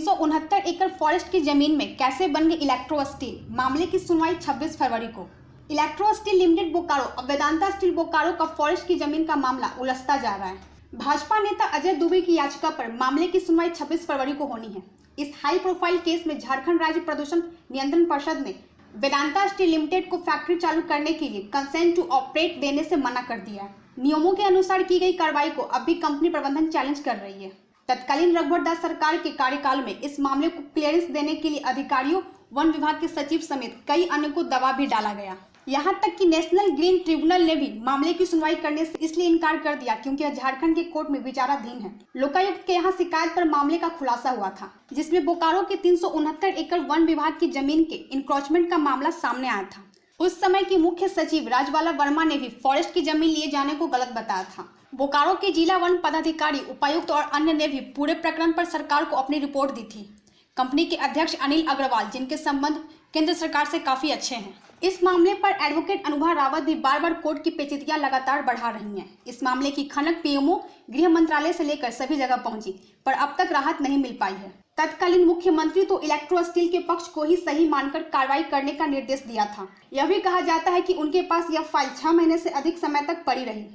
369 एकड़ फॉरेस्ट की जमीन में कैसे बन गई इलेक्ट्रो स्टील, मामले की सुनवाई 26 फरवरी को। इलेक्ट्रो स्टील लिमिटेड बोकारो अब वेदांता स्टील बोकारो का फॉरेस्ट की जमीन का मामला उलझता जा रहा है। भाजपा नेता अजय दुबे की याचिका पर मामले की सुनवाई 26 फरवरी को होनी है। इस हाई प्रोफाइल केस में झारखंड राज्य प्रदूषण नियंत्रण परिषद ने वेदांता स्टील लिमिटेड को फैक्ट्री चालू करने के लिए कंसेंट टू ऑपरेट देने से मना कर दिया है। नियमों के अनुसार की गई कार्रवाई को अब भी कंपनी प्रबंधन चैलेंज कर रही है। तत्कालीन रघुवर दास सरकार के कार्यकाल में इस मामले को क्लियरेंस देने के लिए अधिकारियों, वन विभाग के सचिव समेत कई अन्य को दबाव भी डाला गया। यहाँ तक कि नेशनल ग्रीन ट्रिब्यूनल ने भी मामले की सुनवाई करने से इसलिए इनकार कर दिया क्योंकि यह झारखंड के कोर्ट में विचाराधीन है। लोकायुक्त के यहाँ शिकायत पर मामले का खुलासा हुआ था, जिसमें बोकारो के 369 एकड़ वन विभाग की जमीन के इंक्रोचमेंट का मामला सामने आया था। उस समय की मुख्य सचिव राजबाला वर्मा ने भी फॉरेस्ट की जमीन लिए जाने को गलत बताया था। बोकारो के जिला वन पदाधिकारी, उपायुक्त और अन्य ने भी पूरे प्रकरण पर सरकार को अपनी रिपोर्ट दी थी। कंपनी के अध्यक्ष अनिल अग्रवाल, जिनके संबंध केंद्र सरकार से काफी अच्छे हैं, इस मामले पर एडवोकेट अनुभा रावत भी बार बार कोर्ट की पेचीदगियां लगातार बढ़ा रही हैं। इस मामले की खनक पीएमओ, गृह मंत्रालय से लेकर सभी जगह पहुंची, पर अब तक राहत नहीं मिल पाई है। तत्कालीन मुख्यमंत्री तो इलेक्ट्रो स्टील के पक्ष को ही सही मानकर कार्रवाई करने का निर्देश दिया था। यह भी कहा जाता है कि उनके पास यह फाइल 6 महीने से अधिक समय तक पड़ी रही।